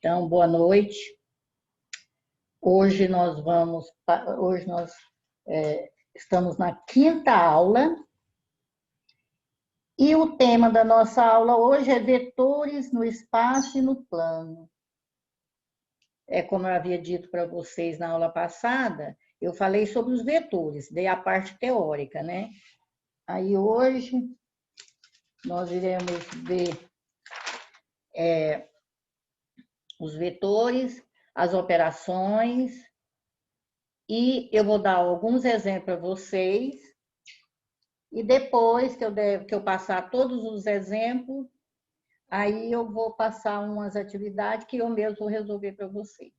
Então, boa noite. Hoje nós estamos na quinta aula e o tema da nossa aula hoje é vetores no espaço e no plano. Como eu havia dito para vocês na aula passada, eu falei sobre os vetores, dei a parte teórica, né? Aí hoje nós iremos ver os vetores, as operações, e eu vou dar alguns exemplos para vocês, e depois que eu passar todos os exemplos, aí eu vou passar umas atividades que eu mesmo vou resolver para vocês.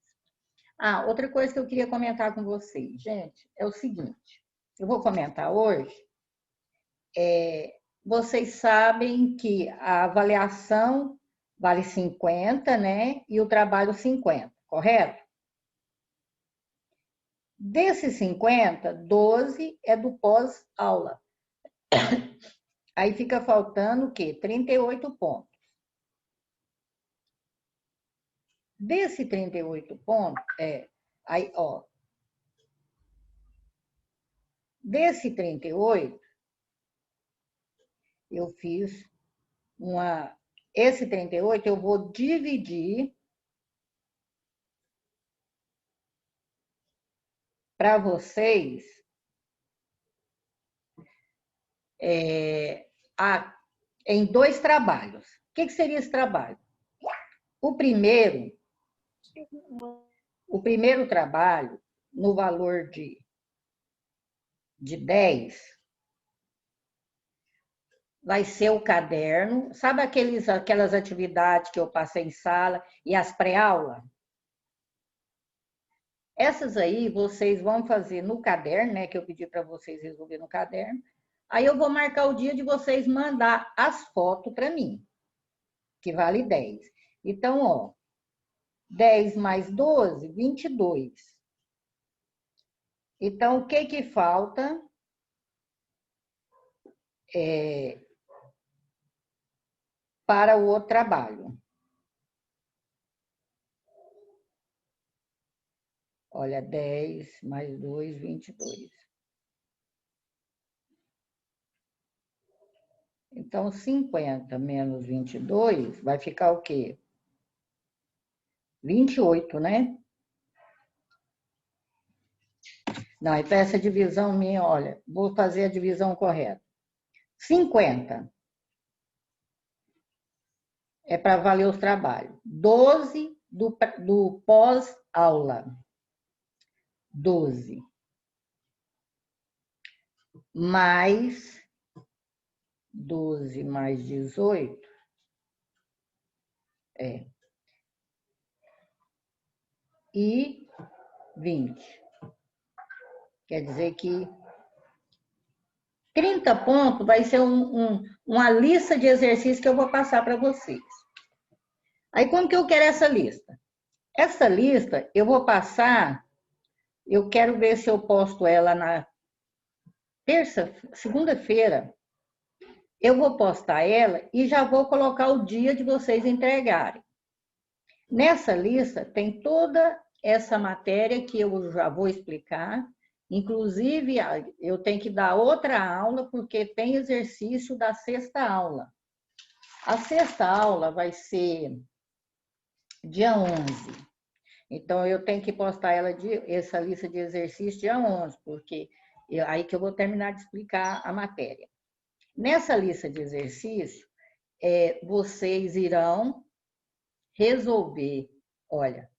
Outra coisa que eu queria comentar com vocês, gente, é o seguinte, eu vou comentar hoje, vocês sabem que a avaliação vale 50, né? E o trabalho 50, correto? Desses 50, 12 é do pós-aula. Aí fica faltando o quê? 38 pontos. Desse 38 pontos, desse 38, eu fiz esse 38 eu vou dividir para vocês em 2 trabalhos. O que seria esse trabalho? O primeiro trabalho, no valor de 10, vai ser o caderno. Sabe aquelas atividades que eu passei em sala e as pré-aula? Essas aí vocês vão fazer no caderno, né? Que eu pedi para vocês resolver no caderno. Aí eu vou marcar o dia de vocês mandar as fotos para mim, que vale 10. Então, 10 mais 12, 22. Então, o que falta? Para o outro trabalho. Olha, 10 mais 2, 22. Então, 50 menos 22 vai ficar o quê? 28, né? Não, então essa divisão minha, olha, vou fazer a divisão correta. 50 é para valer os trabalhos. 12 do pós-aula. 12. Mais 12 mais 18 e 20. Quer dizer que 30 pontos vai ser uma lista de exercícios que eu vou passar para vocês. Aí, como que eu quero essa lista? Essa lista eu vou passar, eu quero ver se eu posto ela na segunda-feira, eu vou postar ela e já vou colocar o dia de vocês entregarem. Nessa lista tem toda essa matéria que eu já vou explicar. Inclusive, eu tenho que dar outra aula, porque tem exercício da 6ª aula. A 6ª aula vai ser dia 11. Então, eu tenho que postar essa lista de exercícios dia 11, porque aí que eu vou terminar de explicar a matéria. Nessa lista de exercícios, vocês irão resolver, olha,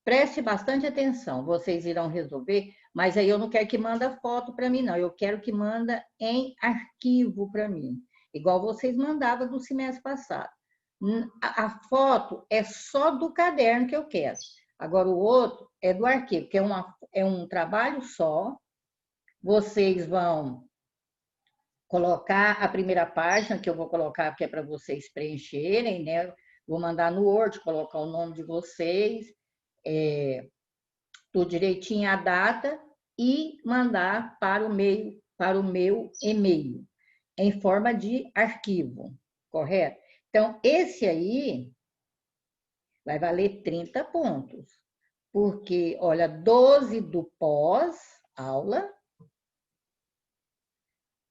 preste bastante atenção, vocês irão resolver, mas aí eu não quero que manda foto para mim, não. Eu quero que manda em arquivo para mim, igual vocês mandavam do semestre passado. A foto é só do caderno que eu quero. Agora, o outro é do arquivo, que é um trabalho só. Vocês vão colocar a primeira página, que eu vou colocar, que é para vocês preencherem, né? Vou mandar no Word, colocar o nome de vocês, tudo direitinho, a data, e mandar para o meu e-mail, em forma de arquivo, correto? Então, esse aí vai valer 30 pontos. Porque, olha, 12 do pós-aula,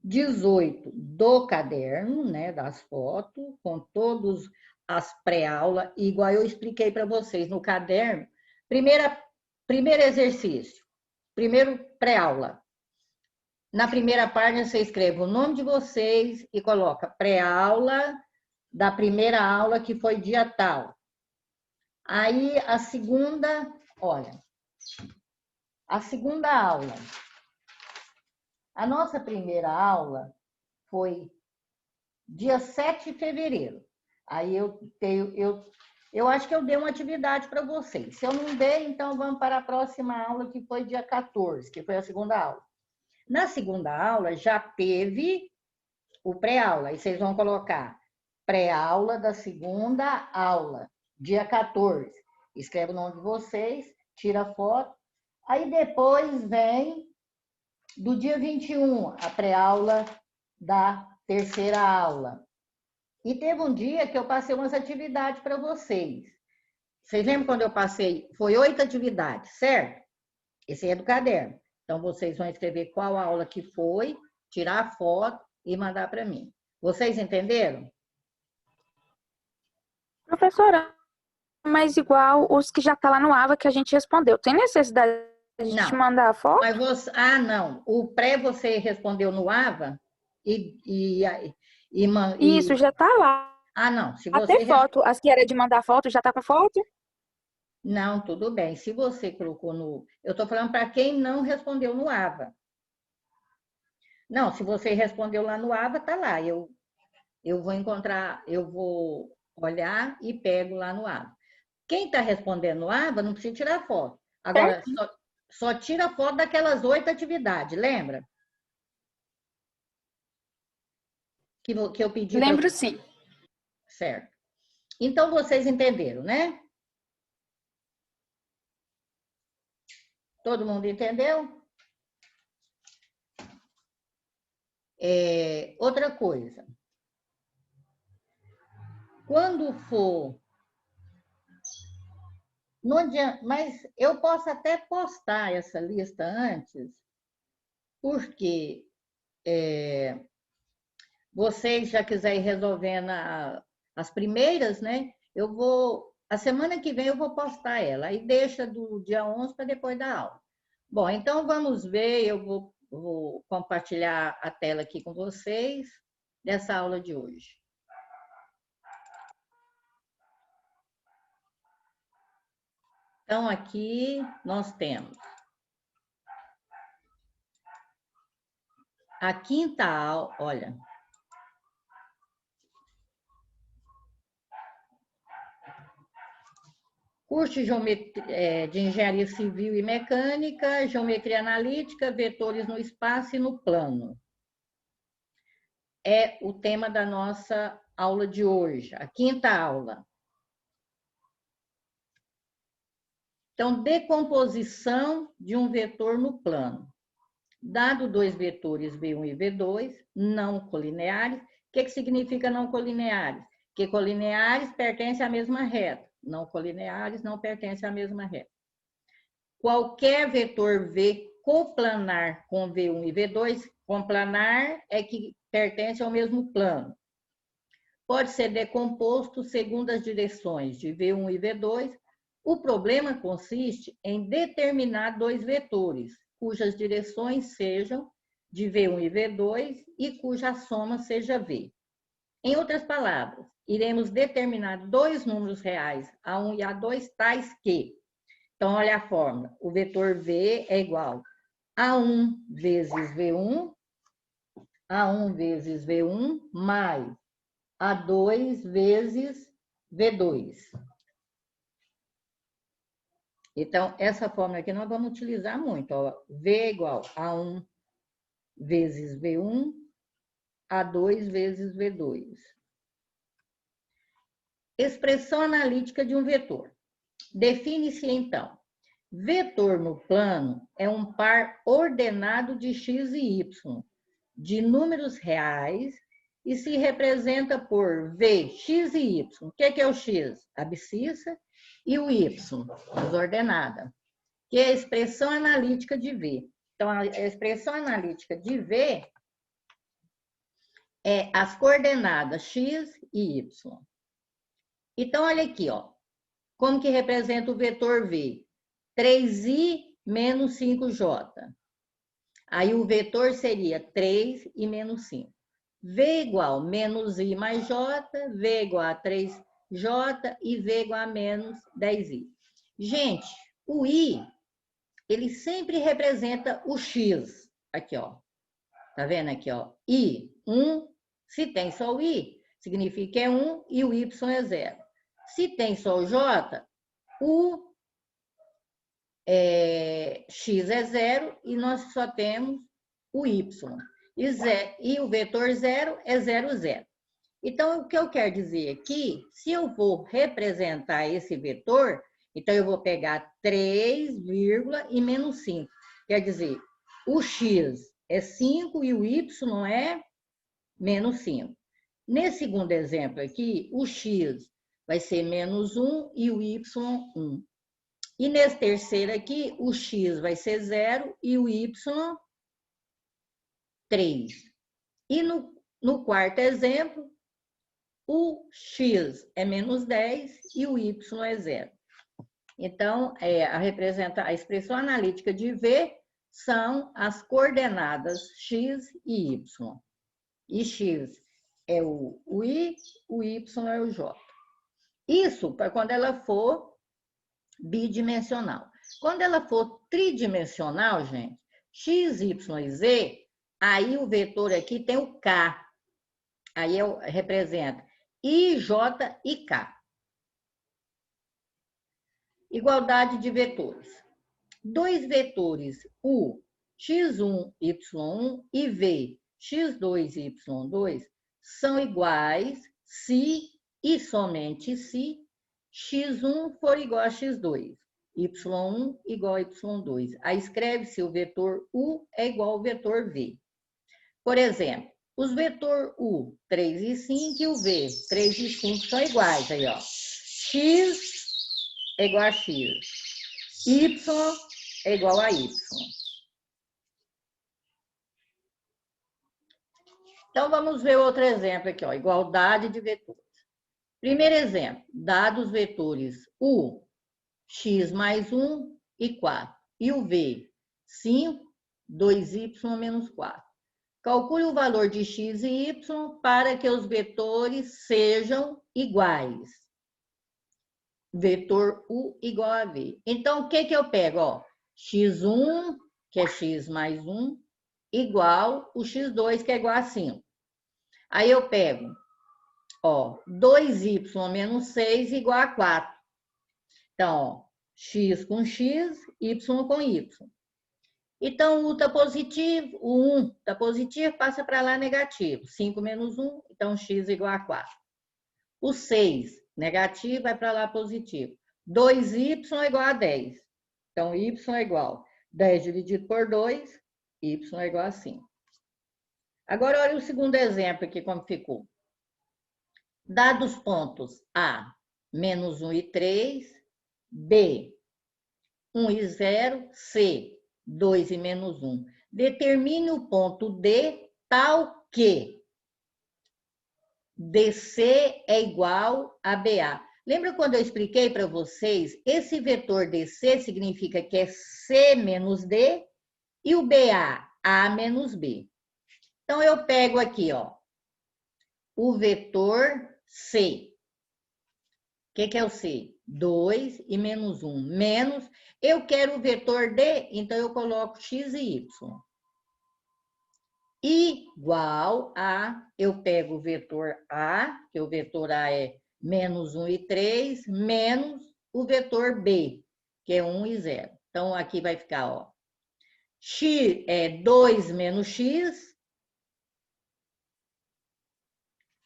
18 do caderno, né, das fotos, com todas as pré-aula, igual eu expliquei para vocês no caderno. Primeiro exercício, primeiro pré-aula. Na primeira página, você escreve o nome de vocês e coloca pré-aula da primeira aula, que foi dia tal. Aí, a segunda, olha, a segunda aula. A nossa primeira aula foi dia 7 de fevereiro. Aí eu acho que eu dei uma atividade para vocês. Se eu não dei, então vamos para a próxima aula, que foi dia 14, que foi a segunda aula. Na segunda aula já teve o pré-aula. Aí vocês vão colocar pré-aula da segunda aula, dia 14. Escreve o nome de vocês, tira a foto. Aí depois vem do dia 21, a pré-aula da terceira aula. E teve um dia que eu passei umas atividades para vocês. Vocês lembram quando eu passei? Foi 8 atividades, certo? Esse é do caderno. Então, vocês vão escrever qual aula que foi, tirar a foto e mandar para mim. Vocês entenderam? Professora, mas igual os que já tá lá no AVA que a gente respondeu, tem necessidade de te Não. mandar a foto? Mas você, não. O pré você respondeu no AVA e Isso, já tá lá. não. Se Até você foto. As que era de mandar foto, já tá com foto? Não, tudo bem. Se você colocou no. Eu estou falando para quem não respondeu no AVA. Não, se você respondeu lá no AVA, tá lá. Eu vou encontrar, eu vou olhar e pego lá no AVA. Quem está respondendo no AVA não precisa tirar foto. Agora, só tira foto daquelas 8 atividades, lembra? Que eu pedi para. Lembro sim. Certo. Então, vocês entenderam, né? Todo mundo entendeu? Outra coisa. Quando for. Não adianta, mas eu posso até postar essa lista antes, porque vocês já quiserem resolver as primeiras, né? A semana que vem eu vou postar ela, aí deixa do dia 11 para depois da aula. Bom, então vamos ver, eu vou compartilhar a tela aqui com vocês dessa aula de hoje. Então, aqui nós temos a quinta aula, olha. Curso de Engenharia Civil e Mecânica, Geometria Analítica, Vetores no Espaço e no Plano. É o tema da nossa aula de hoje, a quinta aula. Então, decomposição de um vetor no plano. Dado dois vetores V1 e V2, não colineares. O que significa não colineares? Que colineares pertencem à mesma reta. Não colineares não pertencem à mesma reta. Qualquer vetor V coplanar com V1 e V2, coplanar é que pertence ao mesmo plano. Pode ser decomposto segundo as direções de V1 e V2. O problema consiste em determinar dois vetores, cujas direções sejam de V1 e V2 e cuja soma seja V. Em outras palavras, iremos determinar dois números reais, A1 e A2, tais que... Então, olha a fórmula. O vetor V é igual a A1 vezes V1, A1 vezes V1, mais A2 vezes V2. Então, essa fórmula aqui nós vamos utilizar muito. Ó. V é igual a 1 vezes V1, A2 vezes V2. Expressão analítica de um vetor. Define-se, então, vetor no plano é um par ordenado de x e y, de números reais e se representa por V, X e Y. O que é o X? A abscissa, e o Y, desordenada, que é a expressão analítica de V. Então, a expressão analítica de V é as coordenadas X e Y. Então, olha aqui, ó. Como que representa o vetor V? 3i menos 5j. Aí o vetor seria 3 e menos 5. V igual menos i mais j, V igual a 3j e V igual a menos 10i. Gente, o i, ele sempre representa o x. Aqui, ó. Tá vendo aqui, ó? I, 1. Se tem só o i, significa que é 1 e o y é 0. Se tem só o j, o x é 0 e nós só temos o y. E o vetor 0 é 0, 0. Então, o que eu quero dizer aqui, se eu vou representar esse vetor, então eu vou pegar 3, e menos 5. Quer dizer, o x é 5 e o y é menos 5. Nesse segundo exemplo aqui, o x vai ser menos 1 e o y 1. E nesse terceiro aqui, o x vai ser 0 e o y 3. E no quarto exemplo, o x é menos 10 e o y é 0. Então, a expressão analítica de V são as coordenadas x e y. E x é o i, o y é o j. Isso para quando ela for bidimensional. Quando ela for tridimensional, gente, x, y e z, aí o vetor aqui tem o k. Aí representa i, j e k. Igualdade de vetores. Dois vetores u, x1, y1 e v, x2 e y2, são iguais se e somente se x1 for igual a x2, y1 igual a y2. Aí escreve-se o vetor u é igual ao vetor v. Por exemplo, os vetores u, 3 e 5, e o v, 3 e 5, são iguais. Aí, ó. X é igual a x. Y é igual a y. Então, vamos ver outro exemplo aqui, ó. Igualdade de vetores. Primeiro exemplo, dados vetores u, x mais 1 e 4. E o v, 5, 2y menos 4. Calcule o valor de x e y para que os vetores sejam iguais. Vetor u igual a v. Então, o que eu pego? Ó, x1, que é x mais 1, igual o x2, que é igual a 5. Aí eu pego, ó, 2y menos 6 igual a 4. Então, ó, x com x, y com y. Então, o U está positivo, o 1 está positivo, passa para lá negativo. 5 menos 1, então x igual a 4. O 6, negativo, vai para lá positivo. 2y é igual a 10. Então, y é igual a 10 dividido por 2, y é igual a 5. Agora, olha o segundo exemplo aqui, como ficou. Dados pontos A, menos 1 e 3, B, 1 e 0, C, 2 e menos 1. Determine o ponto D tal que DC é igual a BA. Lembra quando eu expliquei para vocês? Esse vetor DC significa que é C menos D e o BA, A menos B. Então, eu pego aqui, ó, o vetor C. O que é o C? 2 e menos 1. Menos, eu quero o vetor D, então eu coloco x e y. Igual a, eu pego o vetor A, que o vetor A é menos 1 e 3, menos o vetor B, que é 1 e 0. Então, aqui vai ficar, ó, x é 2 menos x,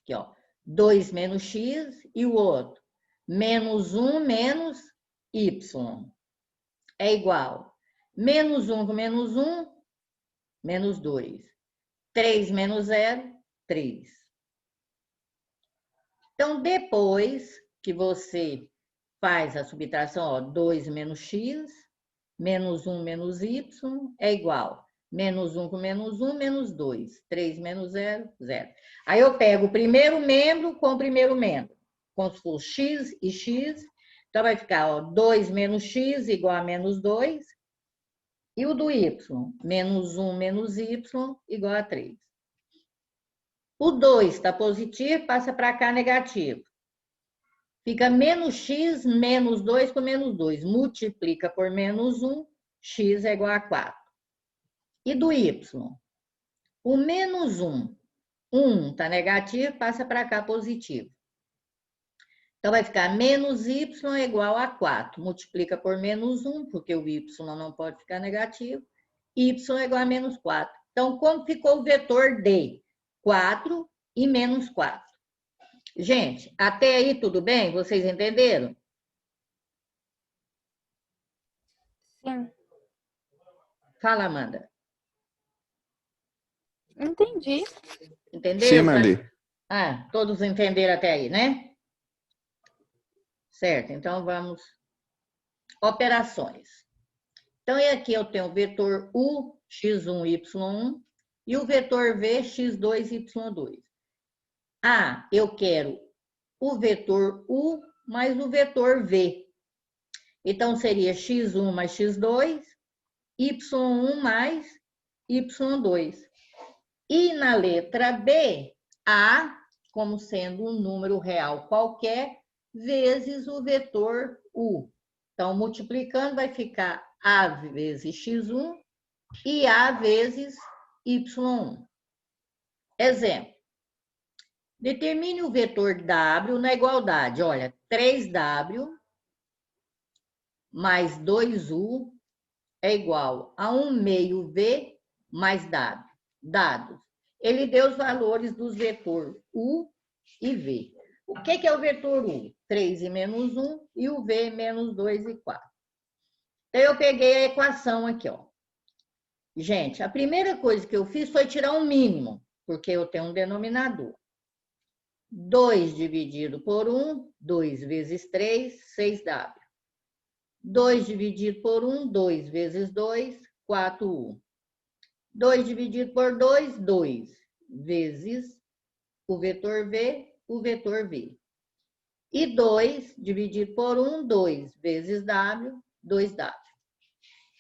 aqui, ó, 2 menos x, e o outro, menos 1 menos y, é igual, menos 1 com menos 1, menos 2. 3 menos 0, 3. Então, depois que você faz a subtração, ó, 2 menos x, menos 1 menos y, é igual. Menos 1 com menos 1, menos 2. 3 menos 0, 0. Aí eu pego o primeiro membro com o primeiro membro, como se fosse x e x. Então, vai ficar, ó, 2 menos x igual a menos 2. E o do y, menos 1 menos y igual a 3. O 2 está positivo, passa para cá negativo. Fica menos x menos 2 com menos 2. Multiplica por menos 1, x é igual a 4. E do y? O menos 1. 1 está negativo, passa para cá positivo. Então, vai ficar menos y é igual a 4. Multiplica por menos 1, porque o y não pode ficar negativo. Y é igual a menos 4. Então, como ficou o vetor D? 4 e menos 4. Gente, até aí tudo bem? Vocês entenderam? Sim. Fala, Amanda. Entendi. Entendeu? Sim, Marli. Ah, todos entenderam até aí, né? Certo, então vamos. Operações. Então, e aqui eu tenho o vetor U, x1, y1, e o vetor V, x2, y2. Ah, eu quero o vetor U mais o vetor V. Então, seria x1 mais x2, y1 mais y2. E na letra B, A, como sendo um número real qualquer, vezes o vetor U. Então, multiplicando, vai ficar A vezes x1 e A vezes y1. Exemplo. Determine o vetor W na igualdade. Olha, 3W mais 2U é igual a 1 meio V mais W. Dados. Ele deu os valores dos vetores U e V. O que é o vetor U? 3 e menos 1 e o V menos 2 e 4. Então, eu peguei a equação aqui, ó. Gente, a primeira coisa que eu fiz foi tirar um mínimo, porque eu tenho um denominador. 2 dividido por 1, 2 vezes 3, 6W. 2 dividido por 1, 2 vezes 2, 4U. 2 dividido por 2, 2 vezes o vetor V, o vetor V. E 2 dividido por 1, 2 vezes W, 2W.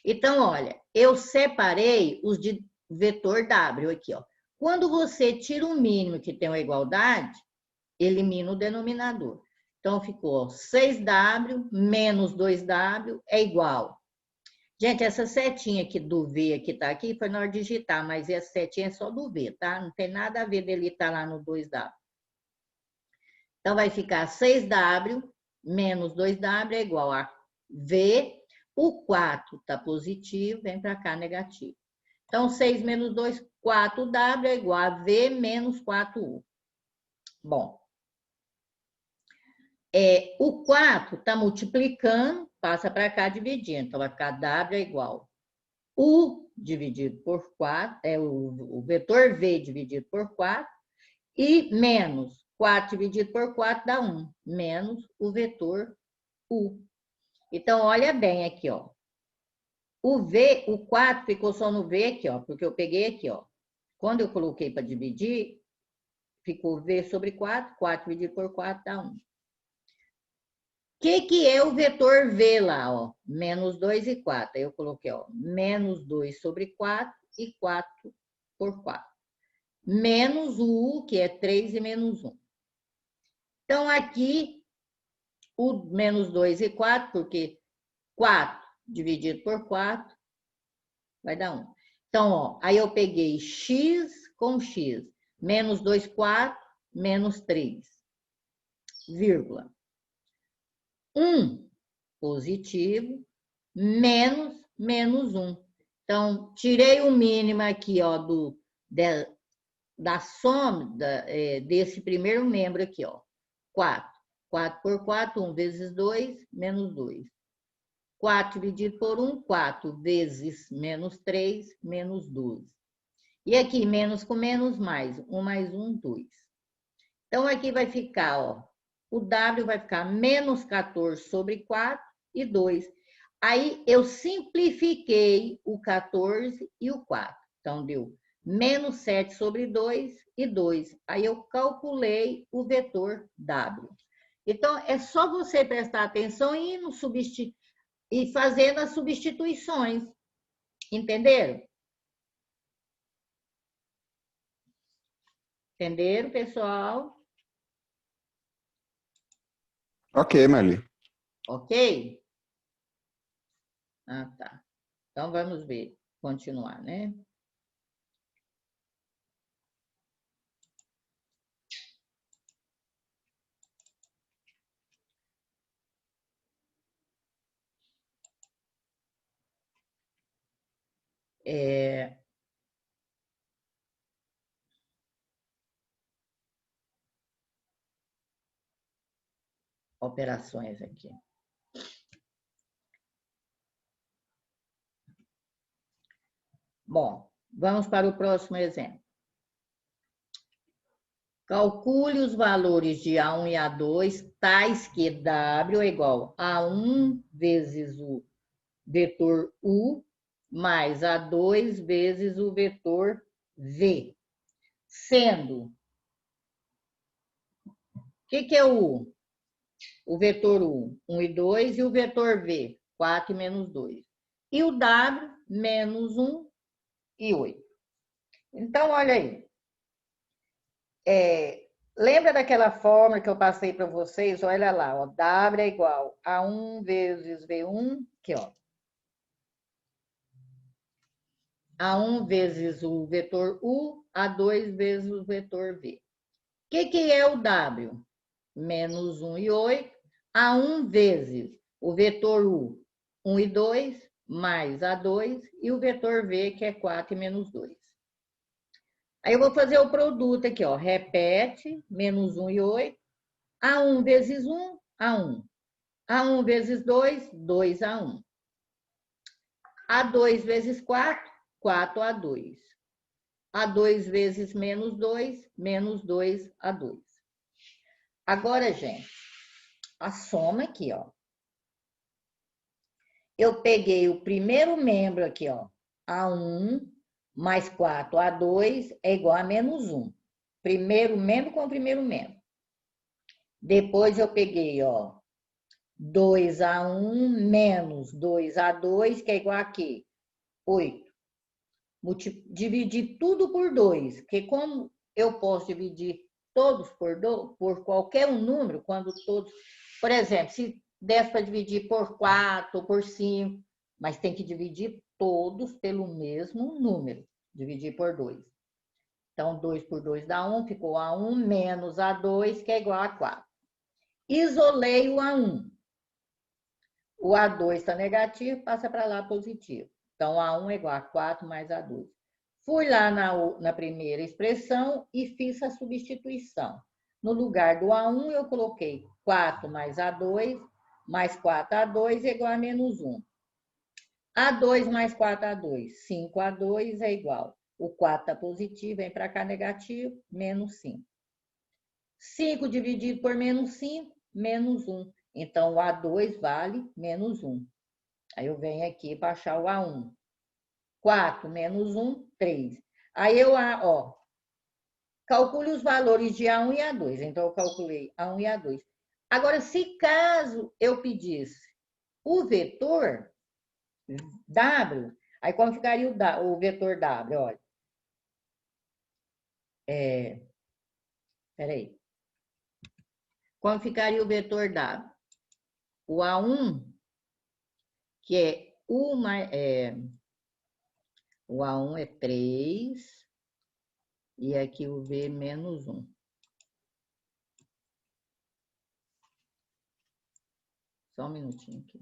Então, olha, eu separei os de vetor W aqui, ó. Quando você tira um mínimo que tem uma igualdade, elimina o denominador. Então, ficou 6W menos 2W é igual. Gente, essa setinha aqui do V que tá aqui foi na hora de digitar, mas essa setinha é só do V, tá? Não tem nada a ver dele estar lá no 2W. Então, vai ficar 6W menos 2W é igual a V. O 4 está positivo, vem para cá negativo. Então, 6 menos 2, 4W é igual a V menos 4U. Bom, o 4 está multiplicando, passa para cá dividindo. Então, vai ficar W é igual U dividido por 4, o vetor V dividido por 4, e menos 4 dividido por 4 dá 1, menos o vetor U. Então, olha bem aqui, ó. O V, o 4 ficou só no V aqui, ó, porque eu peguei aqui, ó. Quando eu coloquei para dividir, ficou V sobre 4, 4 dividido por 4 dá 1. O que é o vetor V lá, ó? Menos 2 e 4. Aí eu coloquei, ó, menos 2 sobre 4 e 4 por 4. Menos o U, que é 3 e menos 1. Então, aqui, o menos 2 e 4, porque 4 dividido por 4 vai dar 1. Então, ó, aí eu peguei x com x. Menos 2, 4, menos 3, vírgula. 1 positivo, menos 1. Então, tirei o mínimo aqui, ó, da soma desse primeiro membro aqui, ó. 4. 4 por 4, 1 vezes 2, menos 2. 4 dividido por 1, 4 vezes menos 3, menos 12. E aqui, menos com menos, mais. 1 mais 1, 2. Então, aqui vai ficar, ó, o W vai ficar menos 14 sobre 4 e 2. Aí, eu simplifiquei o 14 e o 4. Então, deu menos 7 sobre 2 e 2. Aí, eu calculei o vetor W. Então, é só você prestar atenção e fazendo as substituições. Entenderam? Entenderam, pessoal? Ok, Marli. Ok? Ah, tá. Então, vamos ver. Continuar, né? Operações aqui. Bom, vamos para o próximo exemplo. Calcule os valores de A1 e A2, tais que W é igual a 1 vezes o vetor U mais A2 vezes o vetor V. Sendo, o que é o U? O vetor U, 1 e 2, e o vetor V, 4 e menos 2. E o W, menos 1 e 8. Então, olha aí. Lembra daquela fórmula que eu passei para vocês? Olha lá, ó, W é igual a 1 vezes V1, aqui, ó. A1 vezes o vetor U, A2 vezes o vetor V. O que é o W? Menos 1 e 8. A1 vezes o vetor U, 1 e 2, mais A2, e o vetor V, que é 4 e menos 2. Aí eu vou fazer o produto aqui, ó. Repete, menos 1 e 8. A1 vezes 1, A1. A1 vezes 2, 2A1. A2 vezes 4, 4A2. A2 vezes menos 2, menos 2A2. Agora, gente, a soma aqui, ó. Eu peguei o primeiro membro aqui, ó. A1 mais 4A2 é igual a menos 1. Primeiro membro com o primeiro membro. Depois eu peguei, ó, 2A1 menos 2A2, que é igual a quê? 8. Dividir tudo por 2, porque como eu posso dividir todos por qualquer um número, quando todos... Por exemplo, se desse para dividir por 4 ou por 5, mas tem que dividir todos pelo mesmo número, dividir por 2. Então, 2 por 2 dá 1, ficou A1 menos A2, que é igual a 4. Isolei o A1. O A2 está negativo, passa para lá positivo. Então, A1 é igual a 4 mais A2. Fui lá na primeira expressão e fiz a substituição. No lugar do A1, eu coloquei 4 mais A2, mais 4A2 é igual a menos 1. A2 mais 4A2, 5A2 é igual. O 4 está positivo, vem para cá negativo, menos 5. 5 dividido por menos 5, menos 1. Então, o A2 vale menos 1. Aí eu venho aqui para achar o A1. 4 menos 1, 3. Aí eu, ó, calcule os valores de A1 e A2. Então, eu calculei A1 e A2. Agora, se caso eu pedisse o vetor W, aí como ficaria o vetor W? Olha. Peraí. Como ficaria o vetor W? O A1, que é o A1 é 3, e aqui o V menos 1. Só um minutinho aqui.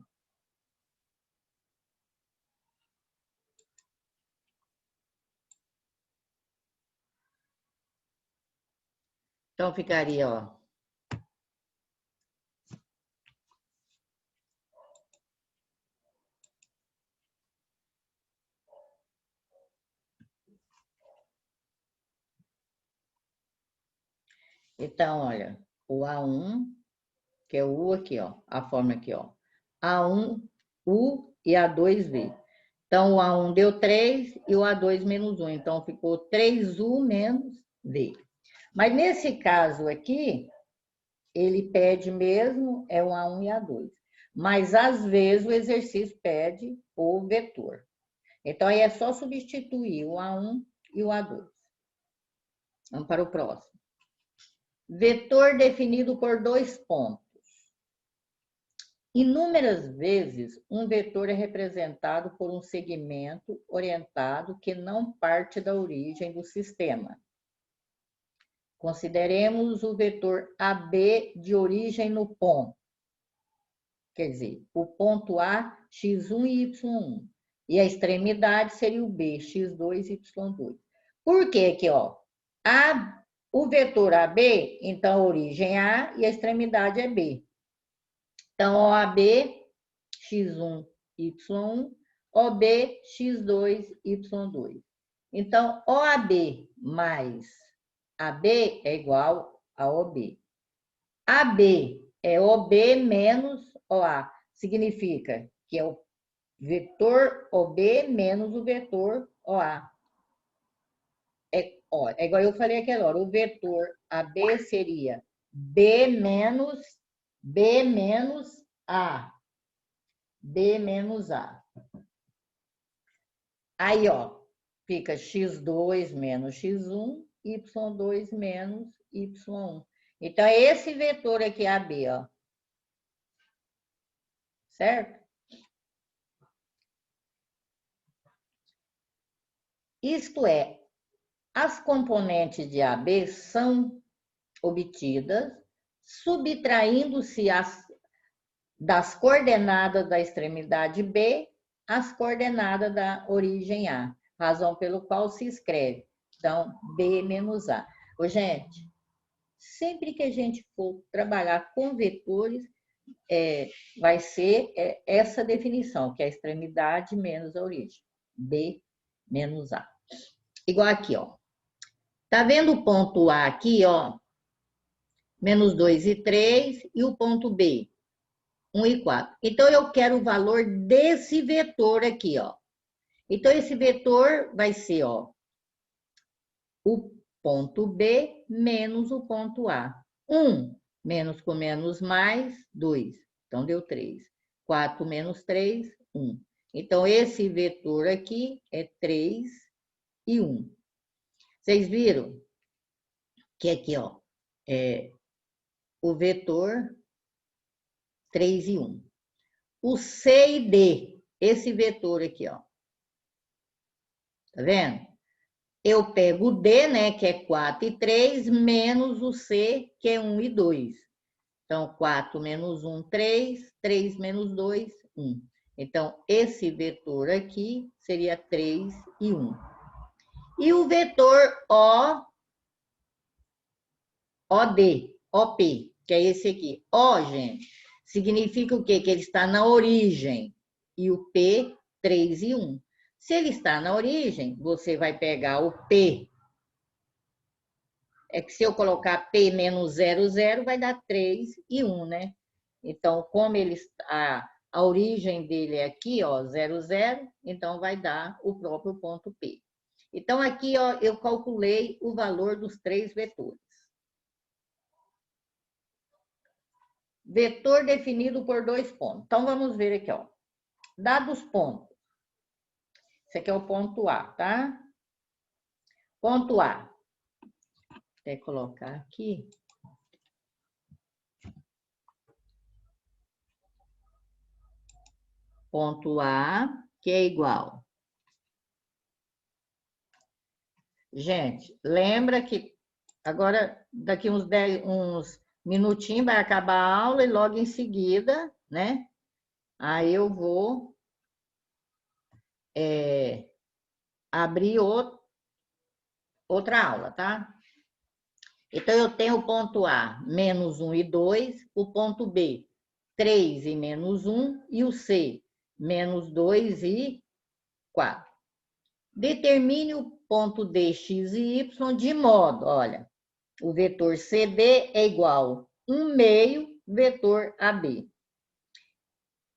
Então, ficaria, ó. Então, olha, o A1 que é o U aqui, ó, a forma aqui, ó. A1U e A2V. Então, o A1 deu 3 e o A2 menos 1. Então, ficou 3U menos V. Mas nesse caso aqui, ele pede mesmo é o A1 e A2. Mas, às vezes, o exercício pede o vetor. Então, aí é só substituir o A1 e o A2. Vamos para o próximo. Vetor definido por 2 pontos. Inúmeras vezes, um vetor é representado por um segmento orientado que não parte da origem do sistema. Consideremos o vetor AB de origem no ponto. Quer dizer, o ponto A, x1 e y1. E a extremidade seria o B, x2 e y2. Por quê aqui, ó? O vetor AB, então, a origem A e a extremidade é B. Então, OAB, x1, y1, OB, x2, y2. Então, OAB mais AB é igual a OB. AB é OB menos OA. Significa que é o vetor OB menos o vetor OA. É igual eu falei aquela hora, o vetor AB seria B menos A. B menos A. Aí, ó, fica x2 menos x1, y2 menos y1. Então, é esse vetor aqui, AB, ó. Certo? Isto é, as componentes de AB são obtidas subtraindo-se das coordenadas da extremidade B às coordenadas da origem A, razão pelo qual se escreve. Então, B menos A. Ô, gente, sempre que a gente for trabalhar com vetores, vai ser essa definição, que é a extremidade menos a origem. B menos A. Igual aqui, ó. Tá vendo o ponto A aqui, ó? Menos 2 e 3, e o ponto B, 1 e 4. Então, eu quero o valor desse vetor aqui, ó. Então, esse vetor vai ser, ó, o ponto B menos o ponto A. 1 menos com menos mais, 2. Então, deu 3. 4 menos 3, 1. Então, esse vetor aqui é 3 e 1. Vocês viram que aqui, ó, o vetor 3 e 1. O C e D, esse vetor aqui, ó. Tá vendo? Eu pego o D, né, que é 4 e 3, menos o C, que é 1 e 2. Então, 4 menos 1, 3. 3 menos 2, 1. Então, esse vetor aqui seria 3 e 1. E o vetor OD, OP, que é esse aqui. O, gente, significa o quê? Que ele está na origem. E o P, 3 e 1. Se ele está na origem, você vai pegar o P. É que se eu colocar P menos 0, 0, vai dar 3 e 1, né? Então, como ele está, a origem dele é aqui, ó, 0, 0, então vai dar o próprio ponto P. Então, aqui, ó, eu calculei o valor dos 3 vetores. Vetor definido por 2 pontos. Então, vamos ver aqui, ó. Dados pontos. Esse aqui é o ponto A, tá? Ponto A. Vou colocar aqui. Ponto A, que é igual. Gente, lembra que agora, daqui uns minutinhos, vai acabar a aula e logo em seguida, né? Aí eu vou abrir outra aula, tá? Então, eu tenho o ponto A, menos 1 e 2, o ponto B, 3 e menos 1, e o C, menos 2 e 4. Determine o ponto D, X e Y de modo, olha, o vetor CD é igual 1 meio vetor AB.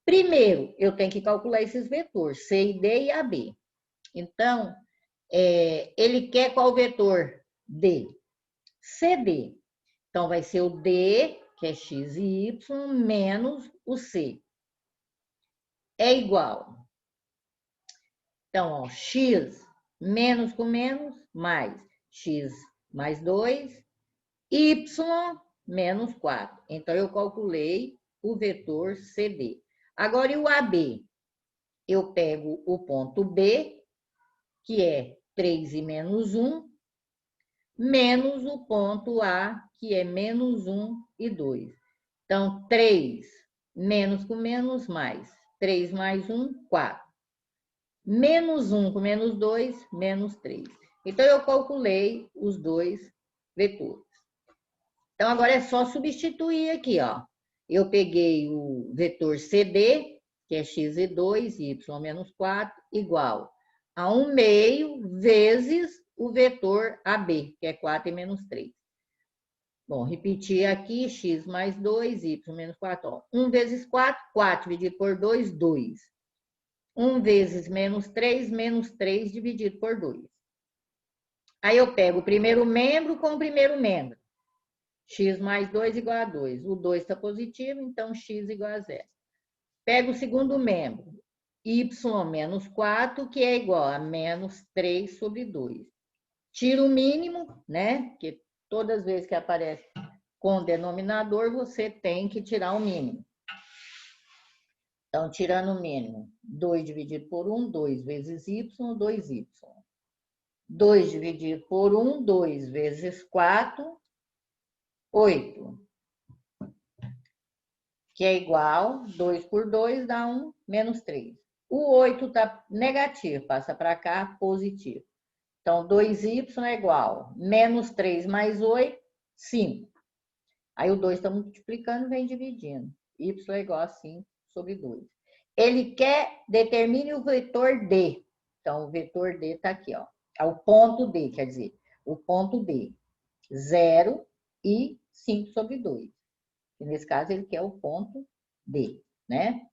Primeiro, eu tenho que calcular esses vetores, C e D e AB. Então, ele quer qual vetor? D. CD. Então, vai ser o D, que é x e y, menos o C. É igual. Então, ó, x menos com menos, mais x mais 2, y menos 4. Então, eu calculei o vetor CD. Agora, e o AB? Eu pego o ponto B, que é 3 e menos 1, menos o ponto A, que é menos 1 e 2. Então, 3 menos com menos, mais. 3 mais 1, 4. Menos 1 com menos 2, menos 3. Então, eu calculei os dois vetores. Então, agora é só substituir aqui, ó. Eu peguei o vetor CD, que é x e 2, y menos 4, igual a 1 meio vezes o vetor AB, que é 4 e menos 3. Bom, repetir aqui, x mais 2, y menos 4. Ó. 1 vezes 4, 4 dividido por 2, 2. 1 vezes menos 3 dividido por 2. Aí eu pego o primeiro membro com o primeiro membro. X mais 2 igual a 2. O 2 está positivo, então x igual a 0. Pego o segundo membro. Y menos 4, que é igual a menos 3 sobre 2. Tiro o mínimo, né? Porque todas as vezes que aparece com denominador, você tem que tirar o mínimo. Então, tirando o mínimo, 2 dividido por 1, 2 vezes y, 2y. 2 dividido por 1, 2 vezes 4, 8. Que é igual, 2 por 2 dá 1, menos 3. O 8 está negativo, passa para cá, positivo. Então, 2y é igual, menos 3 mais 8, 5. Aí o 2 está multiplicando e vem dividindo. Y é igual a 5 sobre 2. Ele quer, determine o vetor D. Então, o vetor D está aqui, ó. É o ponto D, quer dizer, o ponto D. 0 e 5 sobre 2. E nesse caso, ele quer o ponto D, né?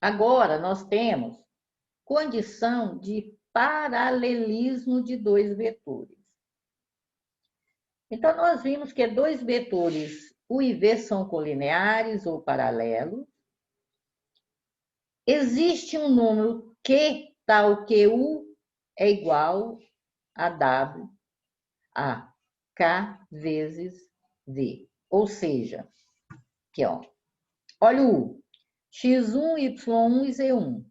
Agora, nós temos condição de paralelismo de dois vetores. Então, nós vimos que dois vetores U e V são colineares ou paralelos. Existe um número Q, tal que U é igual a W, a K vezes V. Ou seja, aqui, ó. Olha o U. X1, Y1 e Z1.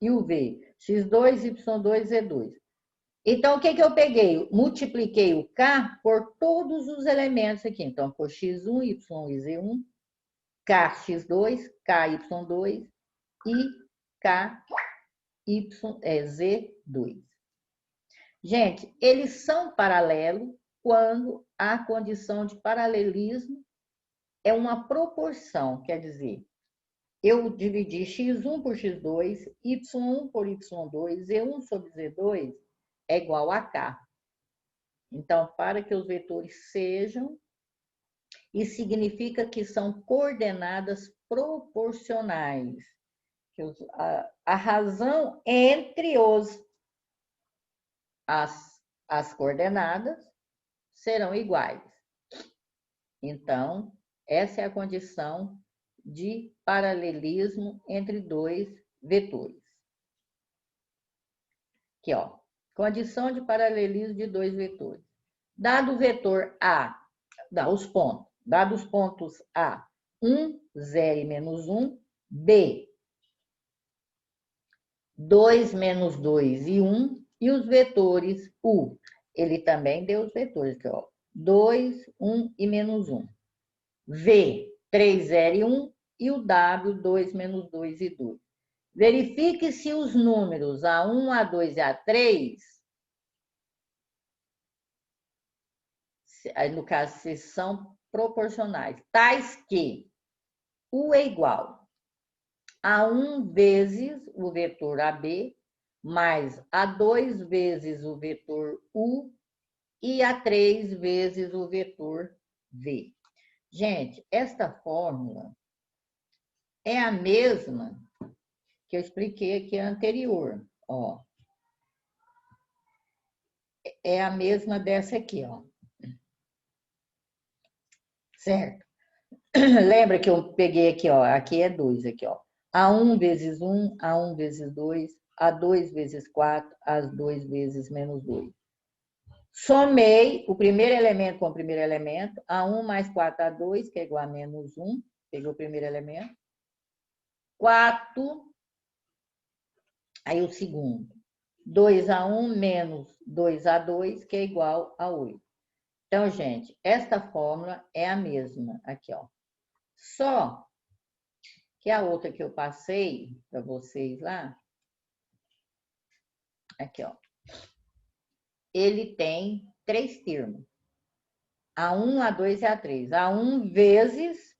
E o V. X2, Y2 e Z2. Então, o que eu peguei? Multipliquei o K por todos os elementos aqui. Então, por X1, Y e Z1, KX2, KY2 e KYZ2. Gente, eles são paralelos quando a condição de paralelismo é uma proporção, quer dizer, eu dividi x1 por x2, y1 por y2, z1 sobre z2 é igual a k. Então, para que os vetores sejam, isso significa que são coordenadas proporcionais. A razão entre as coordenadas serão iguais. Então, essa é a condição de paralelismo entre dois vetores. Aqui, ó. Condição de paralelismo de dois vetores. Dado o vetor A, os pontos. Dados os pontos A, 1, 0 e menos 1. B, 2, menos 2 e 1. E os vetores U. Ele também deu os vetores aqui, ó. 2, 1 e menos 1. V, 3, 0 e 1. E o W, 2, menos 2 e 2. Verifique se os números A1, A2 e A3, no caso, se são proporcionais, tais que U é igual a 1 vezes o vetor AB, mais A2 vezes o vetor U, e A3 vezes o vetor V. Gente, esta fórmula é a mesma que eu expliquei aqui anterior, ó. É a mesma dessa aqui, ó. Certo? Lembra que eu peguei aqui, ó, aqui é 2, aqui, ó. A1 vezes 1, A1 vezes 2, A2 vezes 4, A2 vezes menos 2. Somei o primeiro elemento com o primeiro elemento, A1 mais 4A2, que é igual a menos 1, peguei o primeiro elemento. 4, aí o segundo. 2A1 menos 2A2, que é igual a 8. Então, gente, esta fórmula é a mesma aqui, ó. Só que a outra que eu passei para vocês lá, aqui, ó. Ele tem 3 termos. A1, A2 e A3. A1 vezes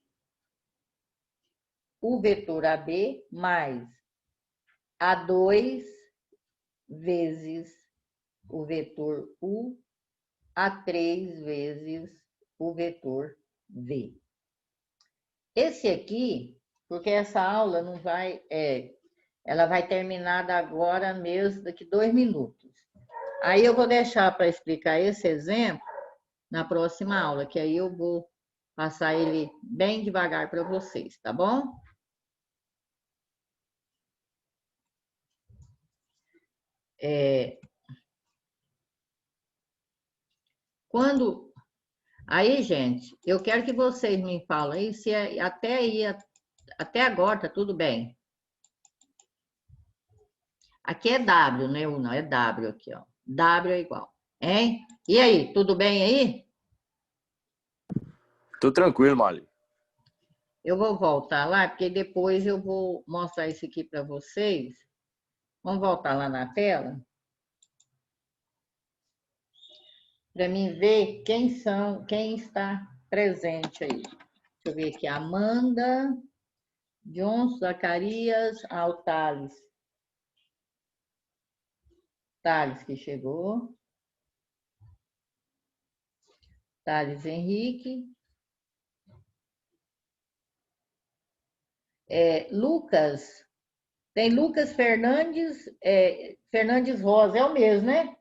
o vetor AB mais A2 vezes o vetor U, A3 vezes o vetor V. Esse aqui, porque essa aula não vai, ela vai terminar agora mesmo, daqui 2 minutos. Aí eu vou deixar para explicar esse exemplo na próxima aula, que aí eu vou passar ele bem devagar para vocês, tá bom? Aí, gente, eu quero que vocês me falem aí se até agora tá tudo bem. Aqui é W, né? Não, é W aqui, ó. W é igual, hein? E aí, tudo bem aí? Tô tranquilo, Mali. Eu vou voltar lá, porque depois eu vou mostrar isso aqui para vocês. Vamos voltar lá na tela? Para mim ver quem está presente aí. Deixa eu ver aqui. Amanda, Johnson, Zacarias, o Thales. Thales que chegou. Thales Henrique. Lucas. Tem Lucas Fernandes, Fernandes Rosa, é o mesmo, né?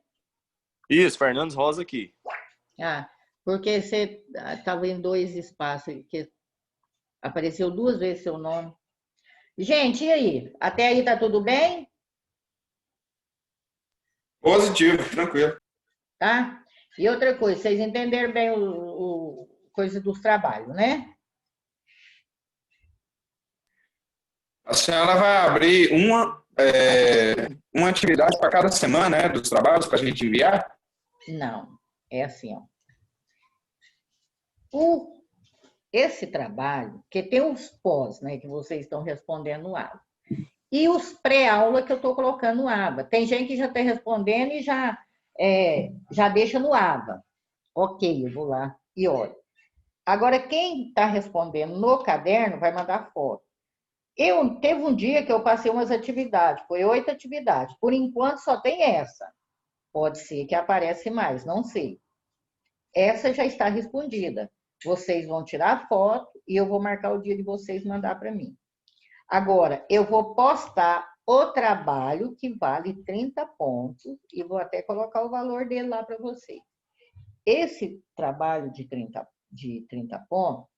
Isso, Fernandes Rosa aqui. Porque você estava em 2 espaços, que apareceu 2 vezes seu nome. Gente, e aí? Até aí tá tudo bem? Positivo, tranquilo. Tá? E outra coisa, vocês entenderam bem coisa dos trabalhos, né? A senhora vai abrir uma atividade para cada semana, né, dos trabalhos para a gente enviar? Não, é assim, ó. Esse trabalho, que tem os pós, né, que vocês estão respondendo no ABA, e os pré-aula que eu estou colocando no ABA. Tem gente que já está respondendo e já deixa no ABA. Ok, eu vou lá e olho. Agora, quem está respondendo no caderno vai mandar foto. Teve um dia que eu passei umas atividades, foi 8 atividades. Por enquanto, só tem essa. Pode ser que apareça mais, não sei. Essa já está respondida. Vocês vão tirar foto e eu vou marcar o dia de vocês mandar para mim. Agora, eu vou postar o trabalho que vale 30 pontos e vou até colocar o valor dele lá para vocês. Esse trabalho de 30 pontos,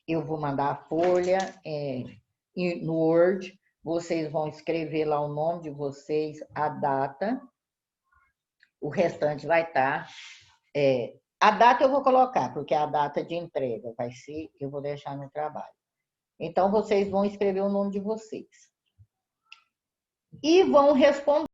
eu vou mandar a folha no Word, vocês vão escrever lá o nome de vocês, a data, o restante vai estar... a data eu vou colocar, porque a data de entrega vai ser, eu vou deixar no trabalho. Então, vocês vão escrever o nome de vocês. E vão responder.